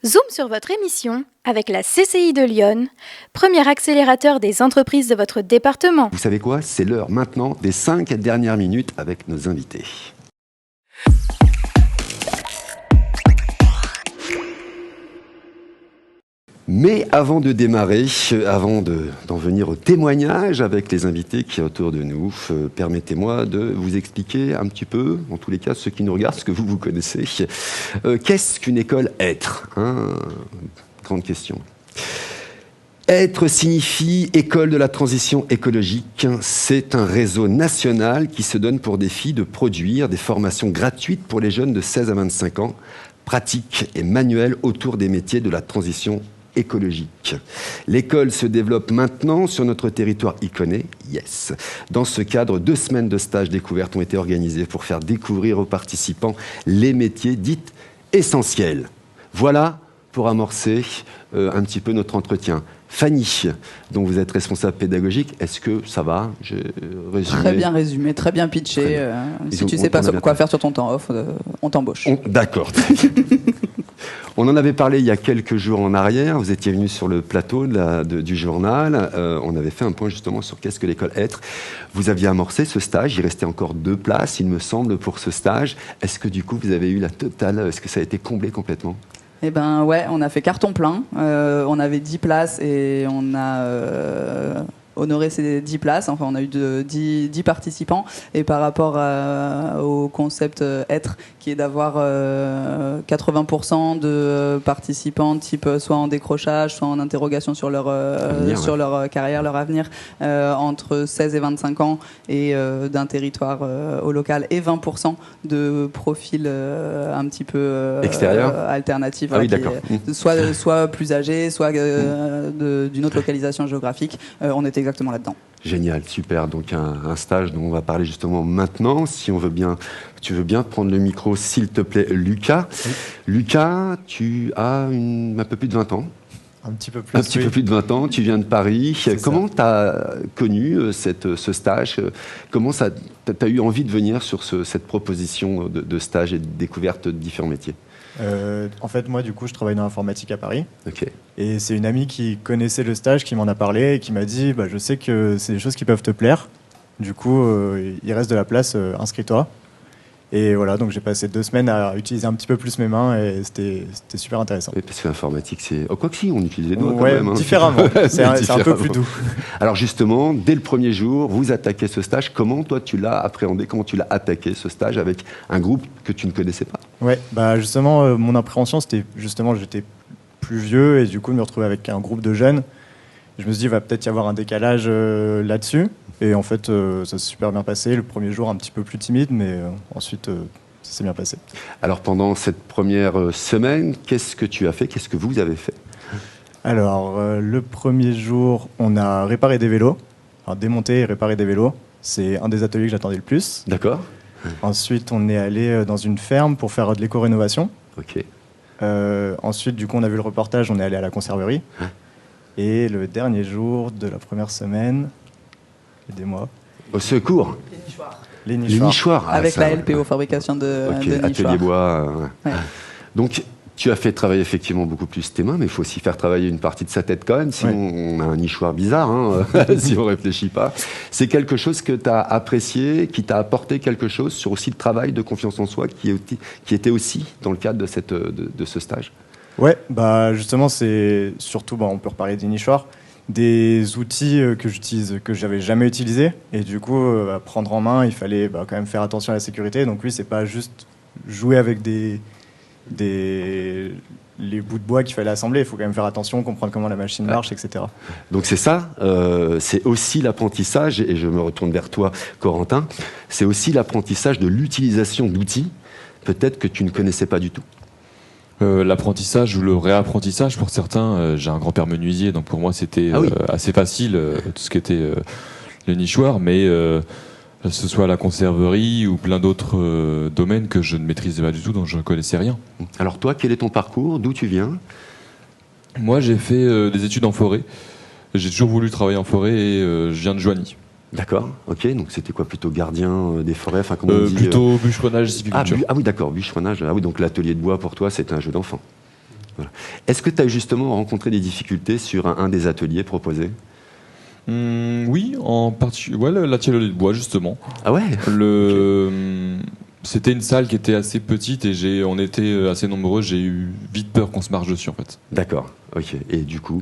Zoom sur votre émission avec la CCI de Lyon, premier accélérateur des entreprises de votre département. Vous savez quoi? C'est l'heure maintenant des 5 dernières minutes avec nos invités. Mais avant de démarrer, avant d'en venir au témoignage avec les invités qui sont autour de nous, permettez-moi de vous expliquer un petit peu, en tous les cas ceux qui nous regardent, ce que vous connaissez. Qu'est-ce qu'une école être, hein? Grande question. Être signifie École de la transition écologique. C'est un réseau national qui se donne pour défi de produire des formations gratuites pour les jeunes de 16 à 25 ans, pratiques et manuelles autour des métiers de la transition écologique. L'école se développe maintenant sur notre territoire iconé, yes. Dans ce cadre, 2 semaines de stage découvertes ont été organisées pour faire découvrir aux participants les métiers dits essentiels. Voilà pour amorcer un petit peu notre entretien. Fanny, dont vous êtes responsable pédagogique, est-ce que ça va? Très bien résumé, très bien pitché. Si tu ne sais pas quoi faire sur ton temps off, on t'embauche. D'accord. On en avait parlé il y a quelques jours en arrière. Vous étiez venu sur le plateau du journal. On avait fait un point justement sur qu'est-ce que l'école être. Vous aviez amorcé ce stage. Il restait encore 2 places, il me semble, pour ce stage. Est-ce que du coup, vous avez eu la totale? Est-ce que ça a été comblé complètement? Eh ben ouais, on a fait carton plein. On avait 10 places et on a honoré ces 10 places. Enfin, on a eu 10 participants. Et par rapport au concept être, qui est d'avoir 80% de participants, type soit en décrochage, soit en interrogation sur leur carrière, leur avenir, entre 16 et 25 ans, et d'un territoire au local, et 20% de profils un petit peu alternatifs, ah oui, d'accord. soit plus âgés, soit d'une autre localisation géographique. On est exactement là-dedans. Génial, super. Donc un stage dont on va parler justement maintenant. Si on veut bien, tu veux bien prendre le micro, s'il te plaît, Lucas. Oui. Lucas, tu as un peu plus de 20 ans. Un petit peu plus. Un petit peu plus de 20 ans. Tu viens de Paris. Comment tu as connu ce stage? Comment tu as eu envie de venir sur cette proposition de stage et de découverte de différents métiers? En fait, moi, du coup, je travaille dans l'informatique à Paris. Okay. Et c'est une amie qui connaissait le stage, qui m'en a parlé et qui m'a dit je sais que c'est des choses qui peuvent te plaire. Du coup, il reste de la place, inscris-toi. Et voilà, donc j'ai passé 2 semaines à utiliser un petit peu plus mes mains et c'était super intéressant. Oui, parce que l'informatique, c'est... Oh, quoi que si, on utilise les doigts quand même. Hein. Différemment. C'est un peu plus doux. Alors justement, dès le premier jour, vous attaquez ce stage. Comment toi tu l'as appréhendé? Comment tu l'as attaqué ce stage avec un groupe que tu ne connaissais pas? Ouais, justement, mon appréhension, c'était justement, j'étais plus vieux et du coup, de me retrouver avec un groupe de jeunes. Je me suis dit, il va peut-être y avoir un décalage là-dessus. Et en fait, ça s'est super bien passé. Le premier jour, un petit peu plus timide, mais ensuite, ça s'est bien passé. Alors, pendant cette première semaine, qu'est-ce que tu as fait? Qu'est-ce que vous avez fait? Alors, le premier jour, on a réparé des vélos. Alors, démonter et réparer des vélos. C'est un des ateliers que j'attendais le plus. D'accord. Ensuite, on est allé dans une ferme pour faire de l'éco-rénovation. Ok. Ensuite, du coup, on a vu le reportage, on est allé à la conserverie. Et le dernier jour de la première semaine... Aidez-moi. Au secours. Les nichoirs. Avec la LPO, fabrication de nichoirs. Atelier bois. Ouais. Donc, tu as fait travailler effectivement beaucoup plus tes mains, mais il faut aussi faire travailler une partie de sa tête quand même, sinon on a un nichoir bizarre, si on ne réfléchit pas. C'est quelque chose que tu as apprécié, qui t'a apporté quelque chose sur aussi le travail de confiance en soi, qui était aussi dans le cadre de ce stage? Ouais, justement, c'est surtout, on peut reparler des nichoirs, des outils que j'utilise, que j'avais jamais utilisés, et du coup prendre en main, il fallait quand même faire attention à la sécurité. Donc oui, c'est pas juste jouer avec les bouts de bois qu'il fallait assembler, il faut quand même faire attention, comprendre comment la machine marche, etc. Donc c'est ça, c'est aussi l'apprentissage, et je me retourne vers toi, Corentin, c'est aussi l'apprentissage de l'utilisation d'outils peut-être que tu ne connaissais pas du tout. L'apprentissage ou le réapprentissage pour certains, j'ai un grand-père menuisier, donc pour moi c'était assez facile, tout ce qui était les nichoirs, mais que ce soit la conserverie ou plein d'autres domaines que je ne maîtrisais pas du tout, dont je ne connaissais rien. Alors toi, quel est ton parcours? D'où tu viens? Moi j'ai fait des études en forêt, j'ai toujours voulu travailler en forêt et je viens de Joigny. D'accord, ok, donc c'était quoi, plutôt gardien des forêts, enfin comment on dit, plutôt bûcheronnage, sylviculture. Ah oui, d'accord, bûcheronnage, ah oui, donc l'atelier de bois pour toi c'était un jeu d'enfant. Voilà. Est-ce que tu as justement rencontré des difficultés sur un des ateliers proposés? Oui, en particulier l'atelier de bois justement. Ah ouais. C'était une salle qui était assez petite et on était assez nombreux. J'ai eu vite peur qu'on se marche dessus en fait. D'accord, ok. Et du coup,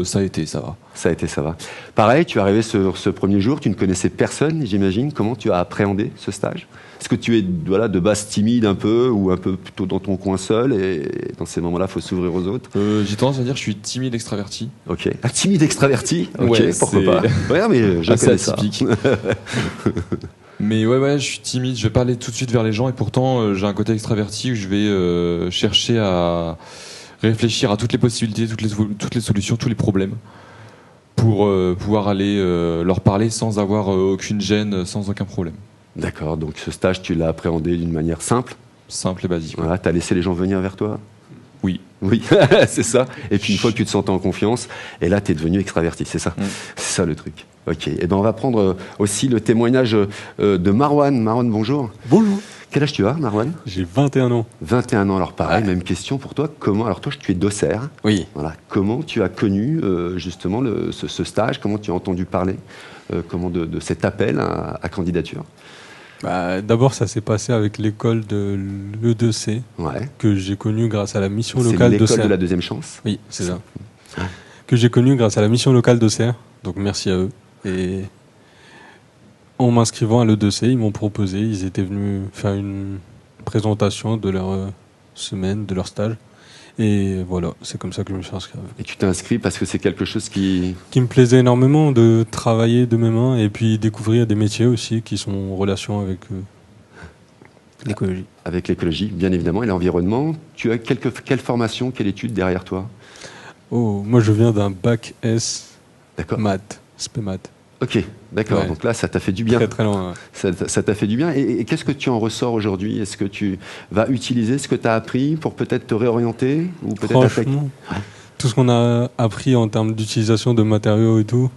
ça a été, ça va. ça va. Pareil, tu es arrivé sur ce premier jour, tu ne connaissais personne, j'imagine. Comment tu as appréhendé ce stage? Est-ce que tu es de base timide un peu ou un peu plutôt dans ton coin seul et dans ces moments-là, il faut s'ouvrir aux autres? J'ai tendance à dire que je suis timide extraverti. Ok. Ah, timide extraverti? Ok, Ouais, pourquoi pas? Ouais, mais je assez connais ça. atypique. Mais ouais, je suis timide, je vais pas aller tout de suite vers les gens et pourtant j'ai un côté extraverti où je vais chercher à réfléchir à toutes les possibilités, toutes les solutions, tous les problèmes pour pouvoir aller leur parler sans avoir aucune gêne, sans aucun problème. D'accord, donc ce stage, tu l'as appréhendé d'une manière simple. Simple et basique. Voilà, tu as laissé les gens venir vers toi? Oui. Oui, c'est ça. Et puis une fois que tu te sentais en confiance, et là, tu es devenu extraverti, c'est ça? C'est ça le truc. Ok, et ben on va prendre aussi le témoignage de Marwan. Marwan, bonjour. Bonjour. Quel âge tu as, Marwan? J'ai 21 ans. 21 ans, alors pareil, même question pour toi. Alors toi, tu es d'Auxerre. Oui. Voilà. Comment tu as connu justement ce stage? Comment tu as entendu parler de cet appel à candidature? D'abord, ça s'est passé avec l'école de l'E2C, Ouais. que j'ai connue grâce à la mission C'est locale l'école d'Auxerre. de la deuxième chance? Oui, c'est ça. Ouais. Que j'ai connue grâce à la mission locale d'Auxerre. Donc merci à eux. Et en m'inscrivant à l'E2C, ils m'ont proposé, ils étaient venus faire une présentation de leur semaine, de leur stage. Et voilà, c'est comme ça que je me suis inscrit. Et tu t'es inscrit parce que c'est quelque chose qui me plaisait énormément de travailler de mes mains et puis découvrir des métiers aussi qui sont en relation avec l'écologie. Avec l'écologie, bien évidemment, et l'environnement. Tu as quelle formation, quelle étude derrière toi? Oh, moi je viens d'un bac S, D'accord. maths, spé maths. Ok, d'accord. Ouais. Donc là, ça t'a fait du bien. Très très loin. Ouais. Ça t'a fait du bien. Et qu'est-ce que tu en ressors aujourd'hui? Est-ce que tu vas utiliser ce que tu as appris pour peut-être te réorienter ou peut-être Franchement, tout ce qu'on a appris en termes d'utilisation de matériaux et tout,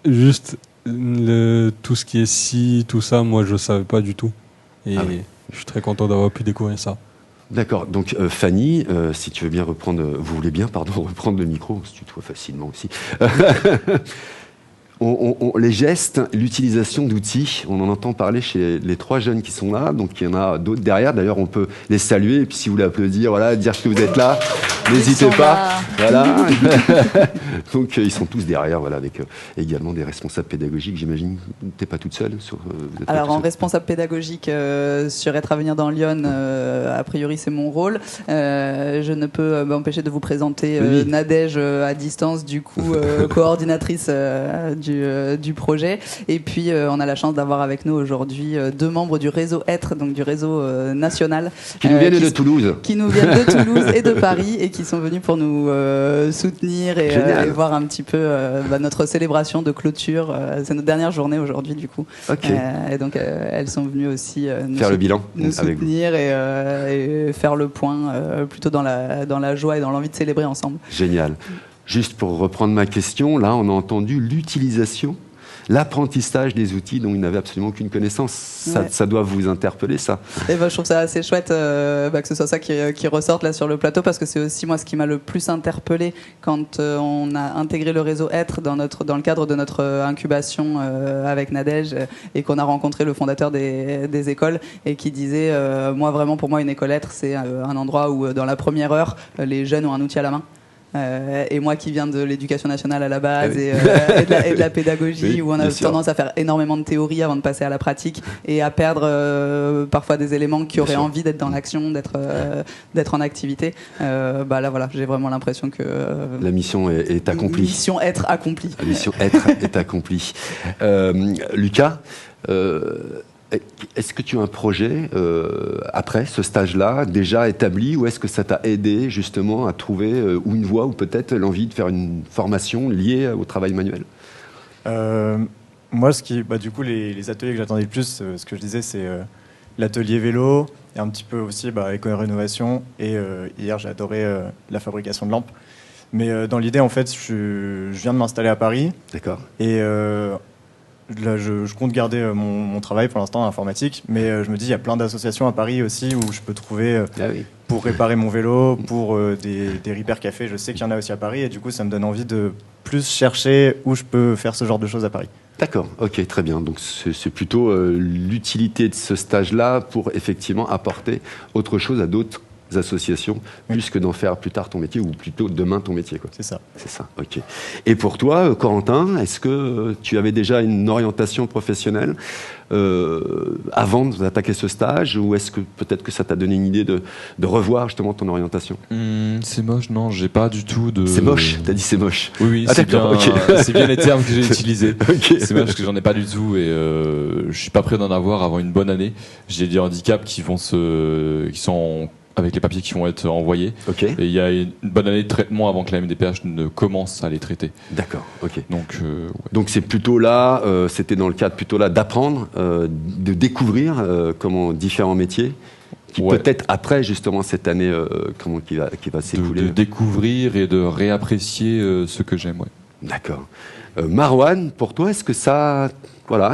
juste tout ce qui est scie, tout ça, moi je ne savais pas du tout. Et je suis très content d'avoir pu découvrir ça. D'accord. Donc Fanny, si tu veux bien reprendre le micro, on se tutoie facilement aussi. Les gestes, l'utilisation d'outils, on en entend parler chez les 3 jeunes qui sont là, donc il y en a d'autres derrière. D'ailleurs, on peut les saluer, et puis si vous voulez applaudir, voilà, dire que vous êtes là, n'hésitez pas. Voilà. Donc ils sont tous derrière, voilà, avec également des responsables pédagogiques. J'imagine que tu n'es pas toute seule Alors en responsable pédagogique sur Être à venir dans Lyon, a priori c'est mon rôle. Je ne peux m'empêcher de vous présenter Nadège à distance, du coup coordinatrice du projet. Et puis on a la chance d'avoir avec nous aujourd'hui 2 membres du réseau Être, donc du réseau national. Qui nous viennent de Toulouse. Qui nous viennent de Toulouse et de Paris et qui sont venus pour nous soutenir et voir un petit peu notre célébration de clôture. C'est notre dernière journée aujourd'hui du coup. Okay. Et donc elles sont venues aussi faire le bilan, nous soutenir et faire le point plutôt dans la joie et dans l'envie de célébrer ensemble. Génial. Juste pour reprendre ma question, là on a entendu l'utilisation, l'apprentissage des outils dont ils n'avaient absolument aucune connaissance. Ça doit vous interpeller, ça? Et je trouve ça assez chouette que ce soit ça qui ressorte là sur le plateau, parce que c'est aussi moi ce qui m'a le plus interpellé quand on a intégré le réseau Être dans le cadre de notre incubation avec Nadège, et qu'on a rencontré le fondateur des écoles, et qui disait pour moi une école Être, c'est un endroit où dans la première heure les jeunes ont un outil à la main. Et moi qui viens de l'éducation nationale à la base et de la pédagogie, où on a tendance à faire énormément de théorie avant de passer à la pratique et à perdre parfois des éléments qui auraient envie d'être dans l'action, d'être en activité. Là voilà, j'ai vraiment l'impression que la mission est accomplie. Mission Être accomplie. La mission Être est accomplie. Lucas, est-ce que tu as un projet après ce stage-là déjà établi, ou est-ce que ça t'a aidé justement à trouver ou une voie ou peut-être l'envie de faire une formation liée au travail manuel? Moi, du coup, les ateliers que j'attendais le plus, ce que je disais, c'est l'atelier vélo et un petit peu aussi éco-rénovation. Et hier, j'ai adoré la fabrication de lampes. Mais dans l'idée, en fait, je viens de m'installer à Paris. D'accord. Et là, je compte garder mon travail pour l'instant en informatique, mais je me dis il y a plein d'associations à Paris aussi où je peux trouver pour réparer mon vélo, pour des repair cafés. Je sais qu'il y en a aussi à Paris et du coup ça me donne envie de plus chercher où je peux faire ce genre de choses à Paris. D'accord, ok, très bien. Donc c'est plutôt l'utilité de ce stage-là pour effectivement apporter autre chose à d'autres associations, plus que d'en faire plus tard ton métier, ou plutôt demain ton métier, quoi. C'est ça. C'est ça, ok. Et pour toi, Corentin, est-ce que tu avais déjà une orientation professionnelle avant d'attaquer ce stage, ou est-ce que peut-être que ça t'a donné une idée de revoir justement ton orientation? C'est moche, non, j'ai pas du tout de... C'est moche, t'as dit c'est moche. Oui, Ah, c'est bien, d'accord, ok. c'est bien les termes que j'ai utilisés. Ok. C'est moche parce que j'en ai pas du tout et je suis pas prêt d'en avoir avant une bonne année. J'ai des handicaps qui sont avec les papiers qui vont être envoyés. Ok. Et il y a une bonne année de traitement avant que la MDPH ne commence à les traiter. D'accord, ok. Donc, ouais. Donc c'est plutôt là, c'était dans le cadre plutôt là d'apprendre, de découvrir comment différents métiers, qui peut-être après justement cette année qui va s'écouler. De découvrir et de réapprécier ce que j'aime. Ouais. D'accord. Marouane, pour toi, est-ce que ça,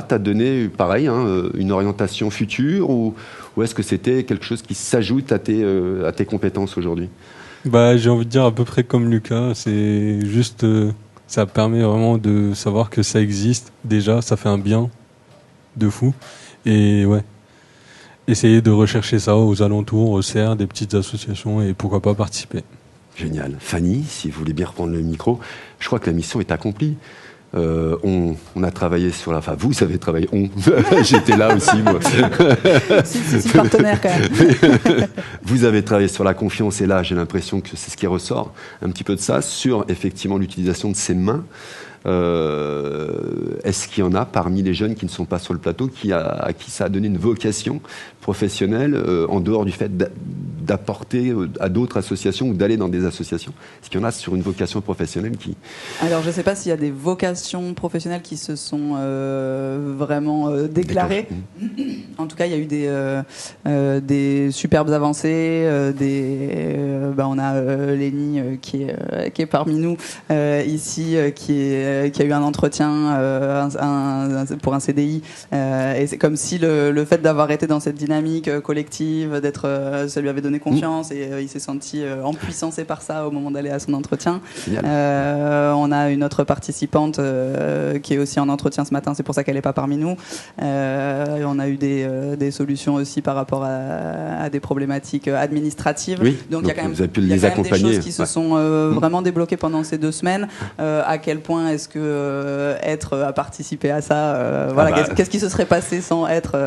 t'a donné pareil une orientation future, ou est-ce que c'était quelque chose qui s'ajoute à tes compétences aujourd'hui? J'ai envie de dire à peu près comme Lucas, c'est juste, ça permet vraiment de savoir que ça existe. Déjà, ça fait un bien de fou. Et ouais, essayer de rechercher ça aux alentours, au CERF, des petites associations, et pourquoi pas participer. Génial. Fanny, si vous voulez bien reprendre le micro, je crois que la mission est accomplie. On a travaillé sur la... Enfin, vous avez travaillé, j'étais là aussi, moi. Si, partenaire quand même. Vous avez travaillé sur la confiance, et là, j'ai l'impression que c'est ce qui ressort un petit peu de ça, sur effectivement l'utilisation de ses mains. Est-ce qu'il y en a parmi les jeunes qui ne sont pas sur le plateau à qui ça a donné une vocation professionnelle en dehors du fait d'apporter à d'autres associations ou d'aller dans des associations? Est-ce qu'il y en a sur une vocation professionnelle qui... Alors je ne sais pas s'il y a des vocations professionnelles qui se sont vraiment déclarées. En tout cas, il y a eu des superbes avancées. On a Lénie qui est parmi nous ici, qui a eu un entretien pour un CDI. Et c'est comme si le fait d'avoir été dans cette dynamique collective, ça lui avait donné confiance, et il s'est senti empuissancé par ça au moment d'aller à son entretien. On a une autre participante qui est aussi en entretien ce matin, c'est pour ça qu'elle n'est pas parmi nous. On a eu des solutions aussi par rapport à des problématiques administratives. Oui, donc il y a quand même, vous avez pu les accompagner. Des choses qui se sont vraiment débloquées pendant ces 2 semaines. À quel point est-ce que être à participer à ça, qu'est-ce qui se serait passé sans être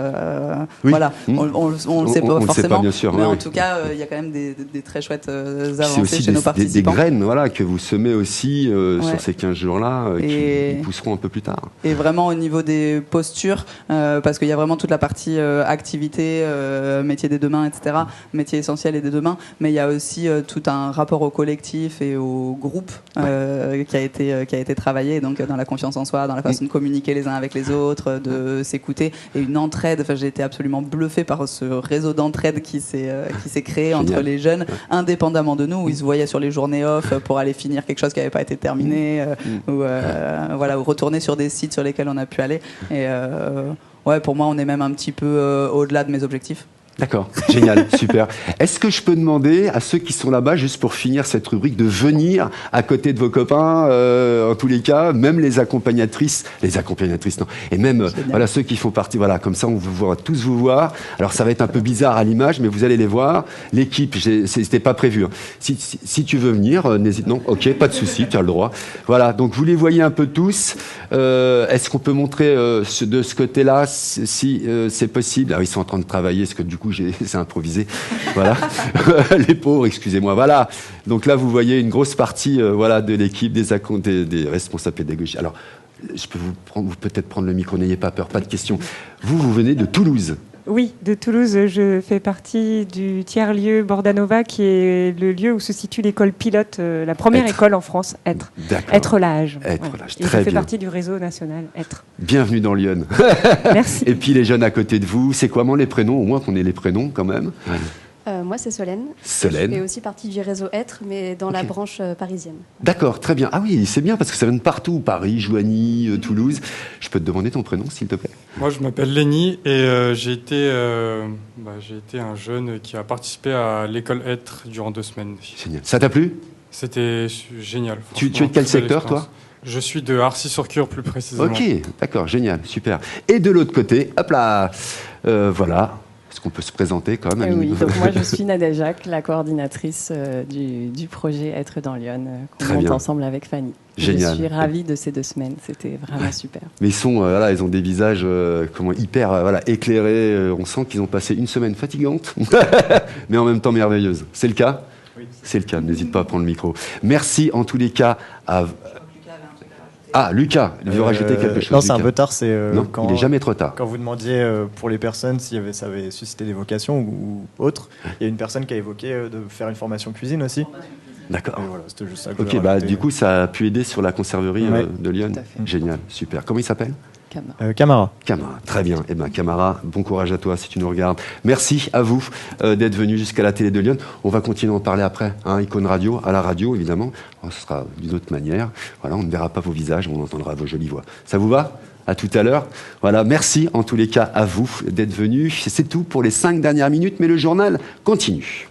voilà, on le sait pas forcément, bien sûr, mais en tout cas il y a quand même des très chouettes avancées chez nos participants. Des graines que vous semez aussi sur ces 15 jours-là qui pousseront un peu plus tard. Et vraiment au niveau des postures, parce qu'il y a vraiment toute la partie activité, métier des demain, etc., métier essentiel et des demain, mais il y a aussi tout un rapport au collectif et au groupe qui a été travaillé, donc dans la confiance en soi, dans la façon de communiquer les uns avec les autres, de s'écouter, et une entraide. Enfin, j'ai été absolument bluffé par ce réseau d'entraide qui s'est créé entre les jeunes, indépendamment de nous, où ils se voyaient sur les journées off pour aller finir quelque chose qui n'avait pas été terminé, ou retourner sur des sites sur lesquels on a pu aller. Et pour moi, on est même un petit peu au-delà de mes objectifs. D'accord, génial, super. Est-ce que je peux demander à ceux qui sont là-bas, juste pour finir cette rubrique, de venir à côté de vos copains, en tous les cas, même les accompagnatrices non, et même ceux qui font partie, comme ça on vous voit tous vous voir. Alors ça va être un peu bizarre à l'image, mais vous allez les voir. L'équipe, c'était pas prévu. Si tu veux venir, n'hésite. Non, ok, pas de souci, tu as le droit. Voilà, donc vous les voyez un peu tous. Est-ce qu'on peut montrer de ce côté-là, si c'est possible? Alors ils sont en train de travailler, parce que du coup c'est improvisé. Voilà. Les pauvres, excusez-moi. Voilà. Donc là, vous voyez une grosse partie de l'équipe, des responsables pédagogiques. Alors, je peux peut-être prendre le micro, n'ayez pas peur, pas de questions. Vous venez de Toulouse. Oui, de Toulouse. Je fais partie du tiers-lieu Bordanova, qui est le lieu où se situe l'école pilote, la première école en France, Être l'âge. Je fais partie du réseau national Être. Bienvenue dans Lyon. Merci. Et puis les jeunes à côté de vous, c'est comment les prénoms? Au moins qu'on ait les prénoms quand même. Moi, c'est Solène. Solène. Je fais aussi partie du réseau Être, mais dans la branche parisienne. D'accord, très bien. Ah oui, c'est bien parce que ça vient de partout. Paris, Joigny, Toulouse. Je peux te demander ton prénom, s'il te plaît? Moi, je m'appelle Lenny et j'ai été un jeune qui a participé à l'école Être durant 2 semaines. Génial. Ça t'a plu? C'était génial. Tu es de quel secteur, toi? Je suis de Arcis-sur-Cure, plus précisément. Ok, d'accord, génial, super. Et de l'autre côté, hop là, voilà. Est-ce qu'on peut se présenter quand même? Oui, donc moi je suis Nadia Jacques, la coordinatrice du projet Être dans Lyon, qu'on monte ensemble avec Fanny. Génial. Je suis ravie de ces 2 semaines, c'était vraiment super. Mais ils ont des visages hyper éclairés. On sent qu'ils ont passé une semaine fatigante, mais en même temps merveilleuse. C'est le cas? Oui. C'est le cas, n'hésite pas à prendre le micro. Merci en tous les cas à... Ah, Lucas, il veut rajouter quelque chose. Non, c'est Lucas. un peu tard. Non, il n'est jamais trop tard. Quand vous demandiez pour les personnes si ça avait suscité des vocations ou autre, il y a une personne qui a évoqué de faire une formation cuisine aussi. D'accord. Voilà, c'était juste ça que ok, du coup, ça a pu aider sur la conserverie de Lyon. Génial, super. Comment il s'appelle? Camara. Camara, très bien. Eh bien, Camara, bon courage à toi si tu nous regardes. Merci à vous d'être venu jusqu'à la télé de Lyon. On va continuer à en parler après, Icône Radio, à la radio évidemment. Ce sera d'une autre manière. Voilà, on ne verra pas vos visages, on entendra vos jolies voix. Ça vous va? À tout à l'heure. Voilà, merci en tous les cas à vous d'être venus. C'est tout pour les 5 dernières minutes, mais le journal continue.